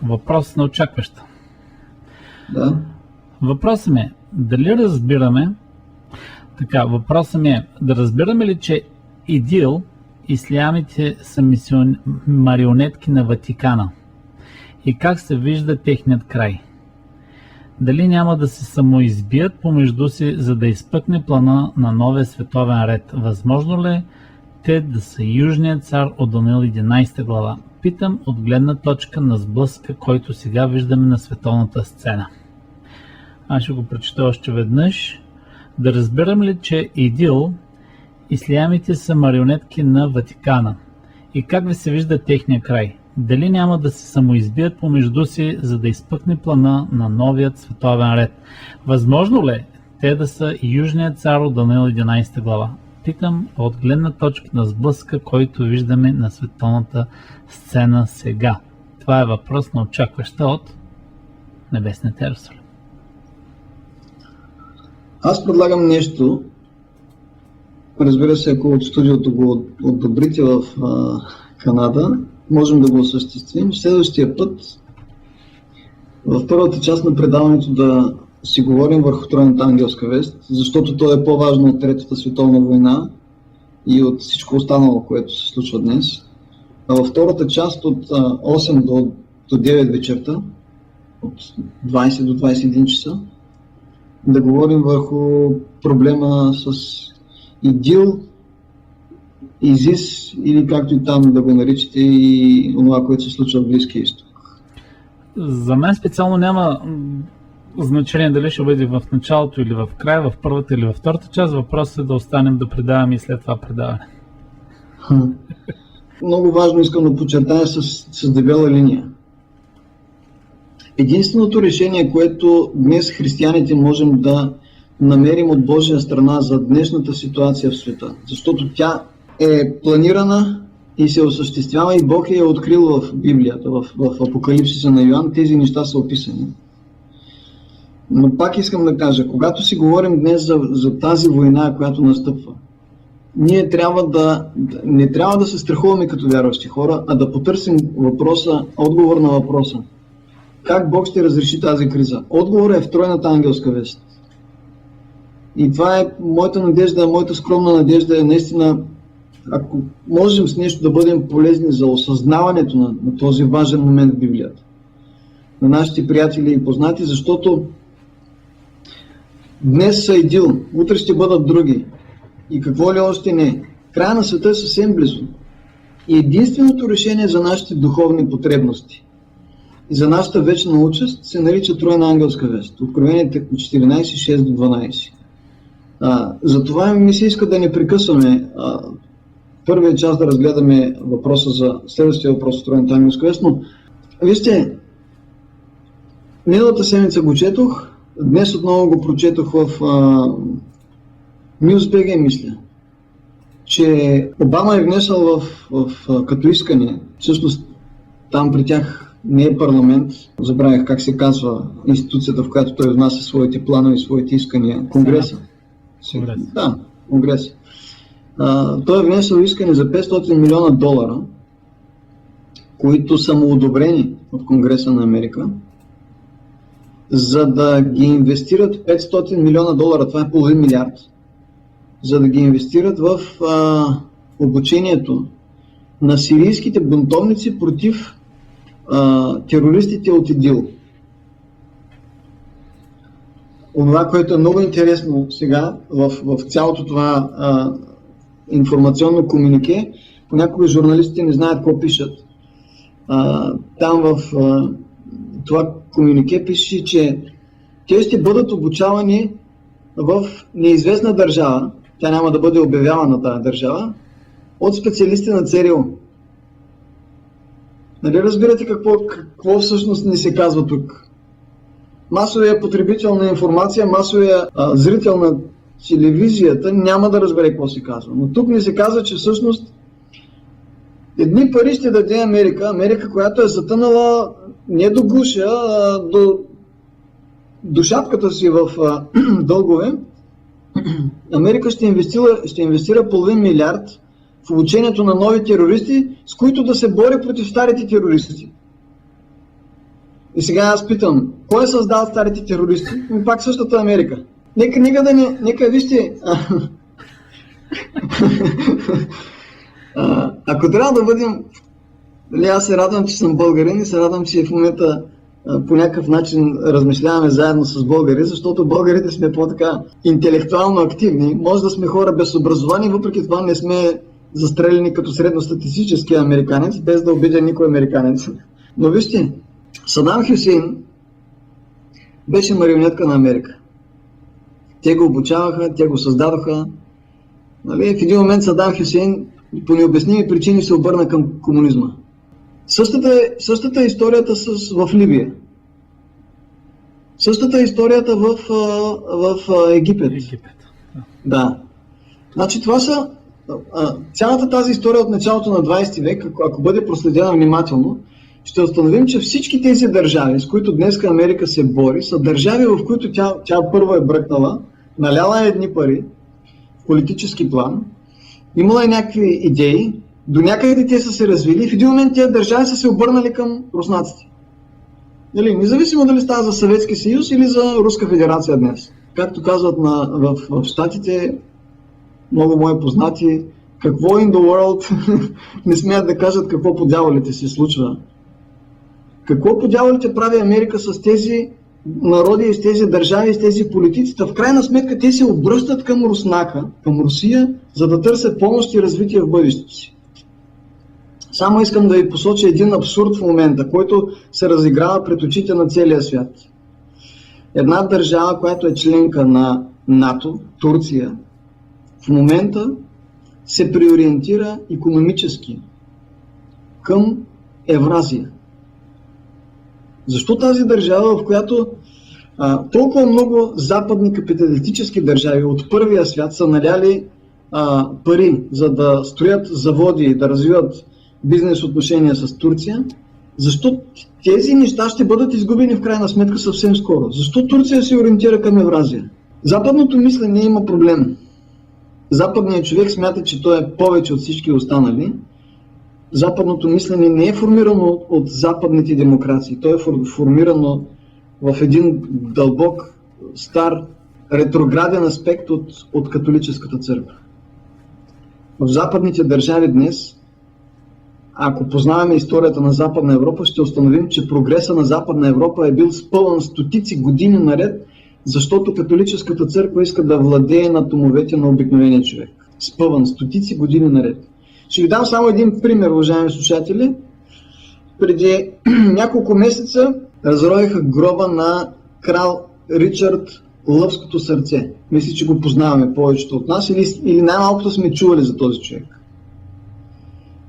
Въпрос на очакваща. Да. Въпросът ми е, въпросът ми е, да разбираме ли, че ИДИЛ, ислямите са марионетки на Ватикана и как се вижда техният край? Дали няма да се самоизбият помежду си, за да изпъкне плана на новия световен ред? Възможно ли те да са южният цар от Даниил 11 глава? Питам от гледна точка на сблъска, който сега виждаме на световната сцена. Аз ще го прочета още веднъж. Да разбирам ли, че ИДИЛ, ислямите са марионетки на Ватикана и как ви се вижда техния край? Дали няма да се самоизбият помежду си, за да изпъкне плана на новият световен ред? Възможно ли те да са южният цар от Даниил 11 глава? Питам от гледна точка на сблъска, който виждаме на световната сцена сега. Това е въпрос на очакваща от Небесната Йерусалим. Аз предлагам нещо. Разбира се, ако от студиото го одобрите в Канада, можем да го осъществим. Следващия път, в първата част на предаването, да си говорим върху тройната ангелска вест, защото то е по-важно от Третата световна война и от всичко останало, което се случва днес. А във втората част от 8 до 9 вечерта, от 20 до 21 часа, да говорим върху проблема с ИДИЛ, ИЗИС или както и там да го наричате, и това, което се случва в Близкия изток. За мен специално няма значение дали ще бъде в началото или в края, в първата или във втората част. Въпросът е да останем да предаваме и след това предаване. Много важно искам да подчертая с дебела линия. Единственото решение, което днес християните можем да намерим от Божия страна за днешната ситуация в света, защото тя е планирана и се осъществява и Бог е открил в Библията, в Апокалипсиса на Йоан, тези неща са описани. Но пак искам да кажа, когато си говорим днес за тази война, която настъпва, ние не трябва да се страхуваме като вярващи хора, а да потърсим отговор на въпроса. Как Бог ще разреши тази криза? Отговорът е в тройната ангелска вест. И това е моята надежда, моята скромна надежда е наистина, ако можем с нещо да бъдем полезни за осъзнаването на този важен момент в Библията, на нашите приятели и познати, защото днес са ИДИЛ, утре ще бъдат други. И какво ли още не. Края на света е съвсем близо. И единственото решение за нашите духовни потребности и за нашата вечна участ се нарича тройна ангелска вест. Откровение 14, 6 до 12. Затова ми се иска да не прекъсваме първия час да разгледаме въпроса за следващия въпрос от тройната ангелска вест, но вижте, миналата седмица го четох, днес отново го прочетох в Newsbg, мисля, че Обама е внесъл като искане, всъщност там при тях не е парламент, забравях как се казва институцията, в която той внася своите планове и своите искания, Конгреса. Да, Конгрес. Той е внесъл искане за $500 милиона, които са му одобрени от Конгреса на Америка, за да ги инвестират $500 милиона, това е половин милиард, за да ги инвестират в обучението на сирийските бунтовници против терористите от ИДИЛ. Онова, което е много интересно сега в цялото това информационно комюнике, понякога журналистите не знаят какво пишат. Там в това комюнике пише, че те ще бъдат обучавани в неизвестна държава, тя няма да бъде обявявана тази държава, от специалисти на ЦРУ. Нали разбирате какво всъщност ни се казва тук? Масовия потребител на информация, масовия зрител на телевизията няма да разбере какво се казва. Но тук ни се казва, че всъщност едни пари ще даде Америка, която е затънала не до гуша, а до шапката си в дългове. Америка ще инвестира половин милиард в обучението на нови терористи, с които да се бори против старите терористи. И сега аз питам, кой е създал старите терористи? Пак същата Америка. Нека вижте... Ако трябва да бъдем... Аз се радвам, че съм българин и се радвам, че в момента по някакъв начин размишляваме заедно с българи, защото българите сме по-така интелектуално активни. Може да сме хора без образование, въпреки това не сме застрелени като средностатистически американец, без да обидя никой американец. Но вижте, Садам Хюсейн беше марионетка на Америка. Те го обучаваха, те го създадоха. Нали? В един момент Садам Хюсейн по необясними причини се обърна към комунизма. Същата е историята в Либия. Същата е историята в Египет. Да. Значи това са... Цялата тази история от началото на 20 век, ако бъде проследена внимателно, ще установим, че всички тези държави, с които днес Америка се бори, са държави, в които тя първо е бръкнала, наляла е едни пари в политически план, имала е някакви идеи, до някъде те са се развили и в един момент тези държави са се обърнали към руснаците. Независимо дали става за Съветски съюз или за Руска федерация днес. Както казват в Щатите, много мои познати, какво in the world не смеят да кажат какво по дяволите се случва. Какво по дяволите прави Америка с тези народи и с тези държави и с тези политици? В крайна сметка те се обръщат към Руснака, към Русия, за да търсят помощ и развитие в бъдещето си. Само искам да ви посоча един абсурд в момента, който се разиграва пред очите на целия свят. Една държава, която е членка на НАТО, Турция, в момента се преориентира икономически към Евразия. Защо тази държава, в която толкова много западни капиталистически държави от първия свят са наляли пари, за да строят заводи и да развиват бизнес отношения с Турция, защо тези неща ще бъдат изгубени в крайна сметка съвсем скоро? Защо Турция се ориентира към Евразия? Западното мислене има проблем. Западният човек смята, че той е повече от всички останали. Западното мислене не е формирано от западните демокрации. То е формирано в един дълбок, стар, ретрограден аспект от католическата църква. В западните държави днес, ако познаваме историята на Западна Европа, ще установим, че прогреса на Западна Европа е бил спълнен стотици години наред, защото католическата църква иска да владее над умовете на обикновения човек. Спъван стотици години наред. Ще ви дам само един пример, уважаеми слушатели. Преди няколко месеца разровиха гроба на крал Ричард Лъвското сърце. Мисля, че го познаваме повечето от нас или най-малкото сме чували за този човек.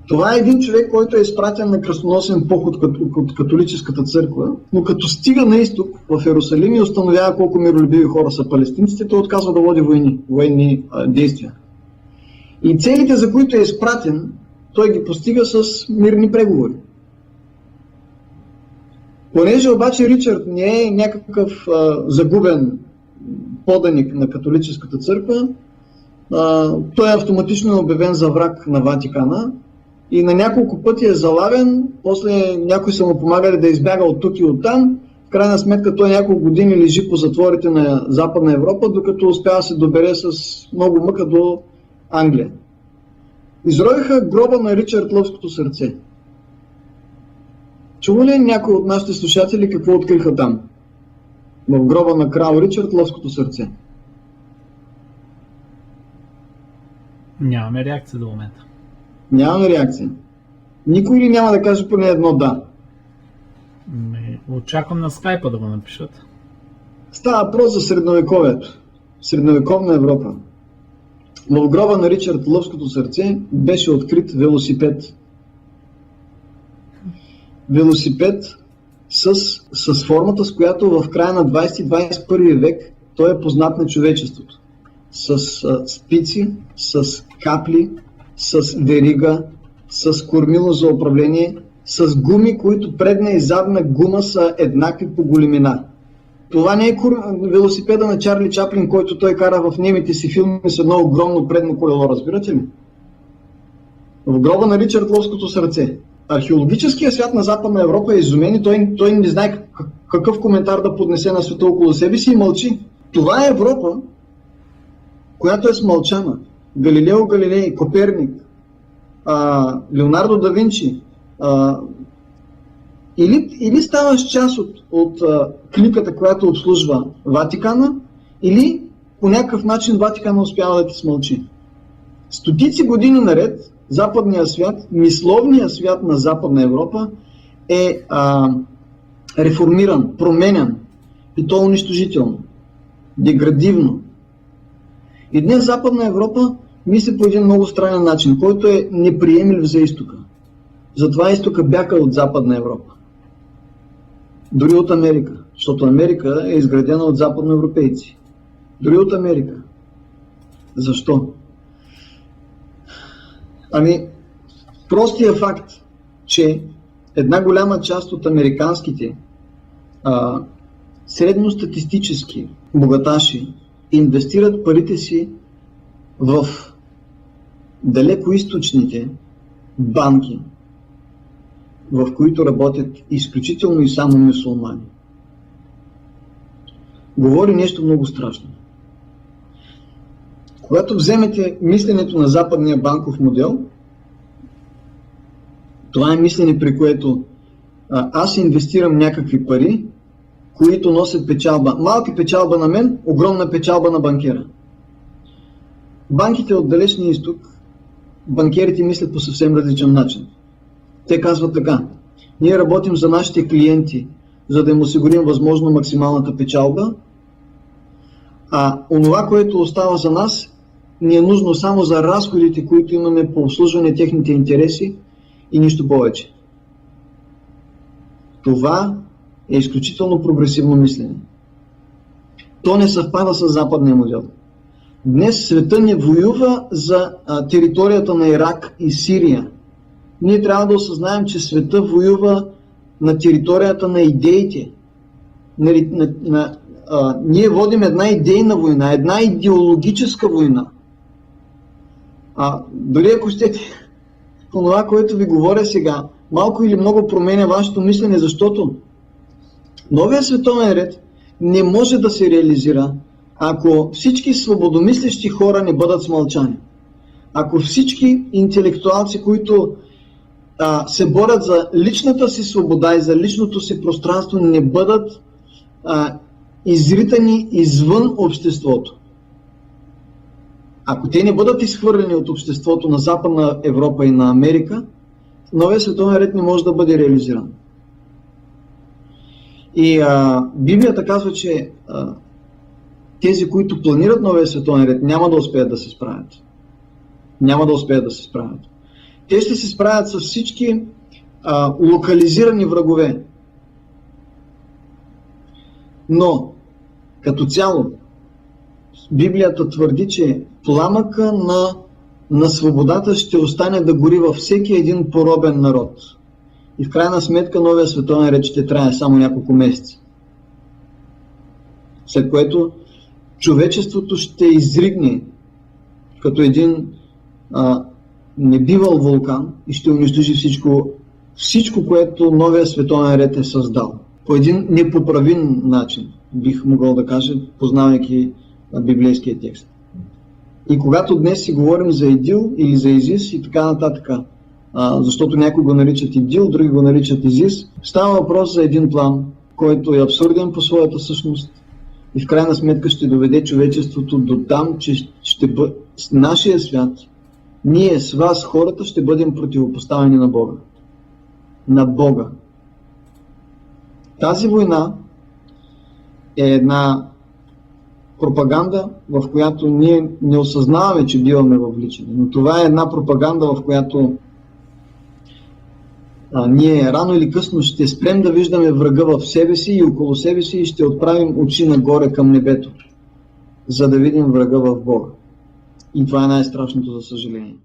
Това е един човек, който е изпратен на кръстоносен поход от католическата църква, но като стига на изток в Йерусалим и установява колко миролюбиви хора са палестинците, той отказва да води военни действия. И целите, за които е изпратен, той ги постига с мирни преговори. Понеже обаче Ричард не е някакъв загубен поданик на католическата църква, той е автоматично обявен за враг на Ватикана и на няколко пъти е залавен, после някои са му помагали да избяга от тук и от там. В крайна сметка той няколко години лежи по затворите на Западна Европа, докато успява да се добере с много мъка до Англия. Изровиха гроба на Ричард Лъвското сърце. Чува ли някой от нашите слушатели какво откриха там? В гроба на крал Ричард Лъвското сърце. Нямаме реакция до момента. Нямаме реакция. Никой ли няма да каже поне едно да? Очаквам на скайпа да го напишат. Става въпрос за средновековието. Средновековна Европа. В гроба на Ричард Лъвското сърце беше открит велосипед. Велосипед с формата, с която в края на 20-21 век той е познат на човечеството. С спици, с капли, с верига, с кормило за управление, с гуми, които предна и задна гума са еднакви по големина. Това не е велосипеда на Чарли Чаплин, който той кара в немите си филми с едно огромно предно колело, разбирате ли? В гроба на Ричард Лъвското сърце. археологическият свят на Западна Европа е изумен и той не знае какъв коментар да поднесе на света около себе си и мълчи. Това е Европа, която е смълчана. Галилео Галилей, Коперник, Леонардо да Винчи. Или ставаш част от кликата, която обслужва Ватикана, или по някакъв начин Ватикана успява да ти смълчи. Стотици години наред западният свят, мисловният свят на Западна Европа е реформиран, променен и то унищожително, деградивно. И днес Западна Европа мисли по един много странен начин, който е неприемлив за изтока. Затова изтока бяга от Западна Европа. Дори от Америка, защото Америка е изградена от западноевропейци. Дори от Америка. Защо? Простия факт, че една голяма част от американските средностатистически богаташи инвестират парите си в далекоизточните банки, в които работят изключително и само мюсюлмани. Говори нещо много страшно. Когато вземете мисленето на западния банков модел, това е мислене, при което аз инвестирам някакви пари, които носят печалба. Малка печалба на мен, огромна печалба на банкера. Банките от далечния изток, банкерите мислят по съвсем различен начин. Те казват така: ние работим за нашите клиенти, за да им осигурим възможно максималната печалба, а онова, което остава за нас, ни е нужно само за разходите, които имаме по обслужване техните интереси и нищо повече. Това е изключително прогресивно мислене. То не съвпада с западния модел. Днес света не воюва за територията на Ирак и Сирия. Ние трябва да осъзнаем, че света воюва на територията на идеите. Ние водим една идейна война, една идеологическа война. Дори ако щете, това, което ви говоря сега, малко или много променя вашето мислене, защото новия световен ред не може да се реализира, ако всички свободомислещи хора не бъдат смълчани. Ако всички интелектуалци, които се борят за личната си свобода и за личното си пространство, не бъдат изритани извън обществото. Ако те не бъдат изхвърлени от обществото на Западна Европа и на Америка, новия световен ред не може да бъде реализиран. И Библията казва, че тези, които планират новия световен ред, няма да успеят да се справят. Няма да успеят да се справят. Те ще се справят с всички локализирани врагове. Но, като цяло, Библията твърди, че пламъка на свободата ще остане да гори във всеки един поробен народ. И в крайна сметка новия световен ред ще трае само няколко месеца. След което човечеството ще изригне като един небивал вулкан и ще унищожи всичко, което новия световен ред е създал. По един непоправим начин, бих могъл да кажа, познавайки библейския текст. И когато днес си говорим за Идил или за Изис и така нататък, защото някои го наричат Идил, други го наричат Изис, става въпрос за един план, който е абсурден по своята същност и в крайна сметка ще доведе човечеството до там, че с нашия свят, ние с вас, хората, ще бъдем противопоставени на Бога. На Бога. Тази война е една пропаганда, в която ние не осъзнаваме, че биваме въвличани. Но това е една пропаганда, в която ние рано или късно ще спрем да виждаме врага в себе си и около себе си и ще отправим очи нагоре към небето, за да видим врага в Бога. И това е най-страшното, за съжаление.